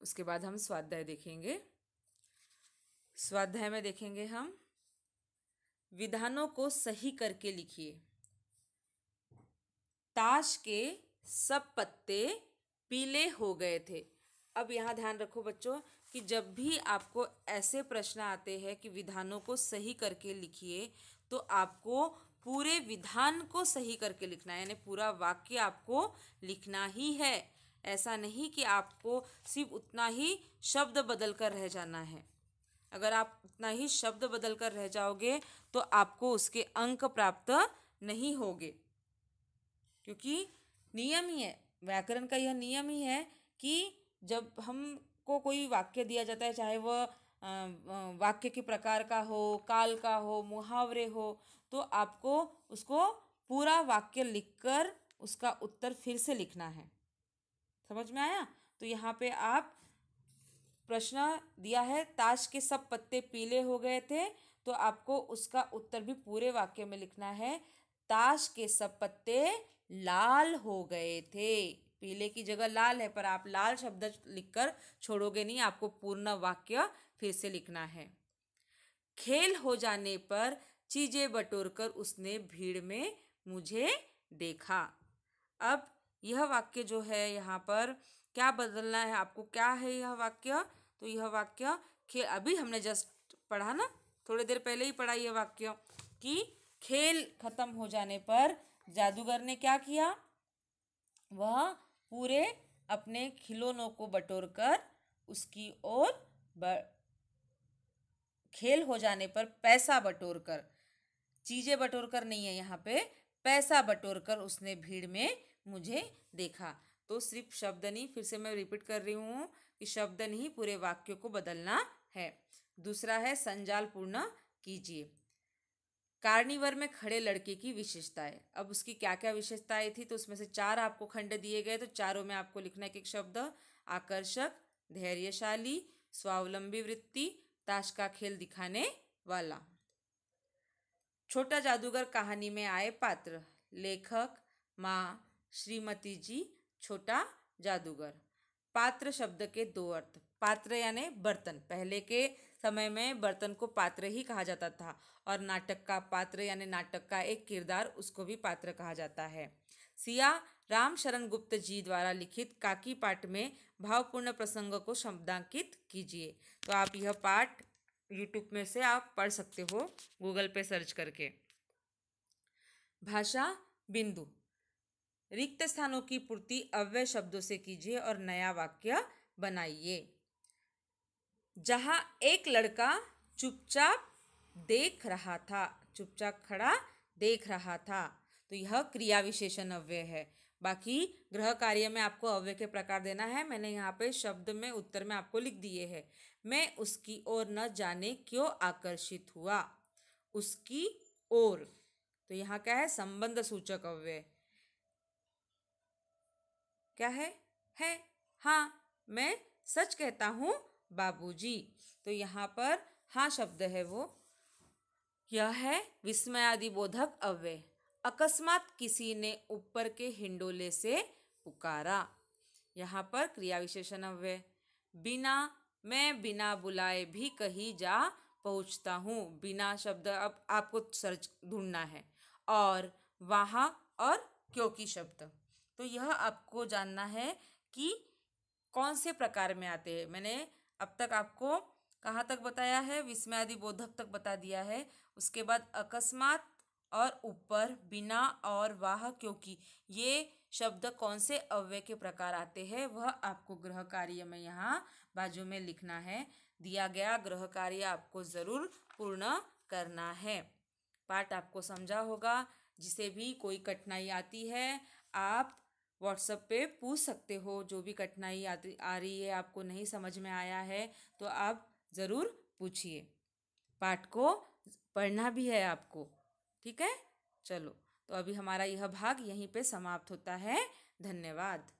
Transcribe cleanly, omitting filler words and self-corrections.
उसके बाद हम स्वाध्याय देखेंगे। स्वाध्याय में देखेंगे हम, विधानों को सही करके लिखिए। ताश के सब पत्ते पीले हो गए थे। अब यहाँ ध्यान रखो बच्चों कि जब भी आपको ऐसे प्रश्न आते हैं कि विधानों को सही करके लिखिए, तो आपको पूरे विधान को सही करके लिखना है, यानी पूरा वाक्य आपको लिखना ही है। ऐसा नहीं कि आपको सिर्फ उतना ही शब्द बदल कर रह जाना है। अगर आप उतना ही शब्द बदल कर रह जाओगे तो आपको उसके अंक प्राप्त नहीं होंगे, क्योंकि नियम ही है, व्याकरण का यह नियम ही है कि जब हमको कोई वाक्य दिया जाता है, चाहे वह वाक्य के प्रकार का हो, काल का हो, मुहावरे हो, तो आपको उसको पूरा वाक्य लिखकर उसका उत्तर फिर से लिखना है। समझ में आया? तो यहाँ पे आप प्रश्न दिया है, ताश के सब पत्ते पीले हो गए थे, तो आपको उसका उत्तर भी पूरे वाक्य में लिखना है। ताश के सब पत्ते लाल हो गए थे। पीले की जगह लाल है, पर आप लाल शब्द लिखकर छोड़ोगे नहीं, आपको पूर्ण वाक्य फिर से लिखना है। खेल हो जाने पर चीजें बटोरकर उसने भीड़ में मुझे देखा। अब यह वाक्य जो है, यहाँ पर क्या बदलना है आपको, क्या है यह वाक्य? तो यह वाक्य अभी हमने जस्ट पढ़ा ना, थोड़ी देर पहले ही पढ़ा यह वाक्य कि खेल खत्म हो जाने पर जादूगर ने क्या किया, वह पूरे अपने खिलौनों को बटोरकर उसकी ओर खेल हो जाने पर पैसा बटोरकर, चीजें बटोरकर नहीं है यहाँ पे, पैसा बटोरकर उसने भीड़ में मुझे देखा। तो सिर्फ शब्द नहीं, फिर से मैं रिपीट कर रही हूँ कि शब्द नहीं, पूरे वाक्य को बदलना है। दूसरा है संजाल पूर्ण कीजिए। कार्निवर में खड़े लड़के की विशेषताएं। अब उसकी क्या क्या विशेषताएं थी, तो उसमें से 4 आपको खंड दिए गए, तो चारों में आपको लिखना है एक शब्द। आकर्षक, धैर्यशाली, स्वावलंबी वृत्ति, ताश का खेल दिखाने वाला। छोटा जादूगर कहानी में आए पात्र। लेखक, माँ, श्रीमती जी, छोटा जादूगर। पात्र शब्द के 2 अर्थ। पात्र यानी बर्तन, पहले के समय में बर्तन को पात्र ही कहा जाता था, और नाटक का पात्र यानी नाटक का एक किरदार, उसको भी पात्र कहा जाता है। सिया राम शरण गुप्त जी द्वारा लिखित काकी पाठ में भावपूर्ण प्रसंग को शब्दांकित कीजिए। तो आप यह पाठ यूट्यूब में से आप पढ़ सकते हो, गूगल पे सर्च करके। भाषा बिंदु। रिक्त स्थानों की पूर्ति अव्यय शब्दों से कीजिए और नया वाक्य बनाइए। जहां एक लड़का चुपचाप देख रहा था, चुपचाप खड़ा देख रहा था, तो यह क्रिया विशेषण अव्यय है। बाकी गृह कार्य में आपको अव्यय के प्रकार देना है, मैंने यहाँ पे शब्द में उत्तर में आपको लिख दिए हैं। मैं उसकी ओर न जाने क्यों आकर्षित हुआ। उसकी ओर, तो यहाँ क्या है, संबंध सूचक अव्यय। क्या है? हाँ, मैं सच कहता हूँ बाबूजी। तो यहाँ पर हाँ शब्द है, वो यह है विस्मयादिबोधक अव्यय। अकस्मात किसी ने ऊपर के हिंडोले से पुकारा, यहाँ पर क्रिया विशेषण अव्यय। बिना, मैं बिना बुलाए भी कहीं जा पहुँचता हूँ। बिना शब्द अब आपको सर्च ढूंढना है, और वहाँ और क्योंकि शब्द, तो यह आपको जानना है कि कौन से प्रकार में आते हैं। मैंने अब तक आपको कहाँ तक बताया है, विस्मयादिबोधक तक बता दिया है। उसके बाद अकस्मात और ऊपर, बिना और वाह, क्योंकि, ये शब्द कौन से अव्यय के प्रकार आते हैं, वह आपको गृह कार्य में यहाँ बाजू में लिखना है। दिया गया गृह कार्य आपको ज़रूर पूर्ण करना है। पाठ आपको समझा होगा। जिसे भी कोई कठिनाई आती है, आप व्हाट्सएप पे पूछ सकते हो। जो भी कठिनाई आ रही है, आपको नहीं समझ में आया है, तो आप ज़रूर पूछिए। पाठ को पढ़ना भी है आपको, ठीक है? चलो, तो अभी हमारा यह भाग यहीं पे समाप्त होता है। धन्यवाद।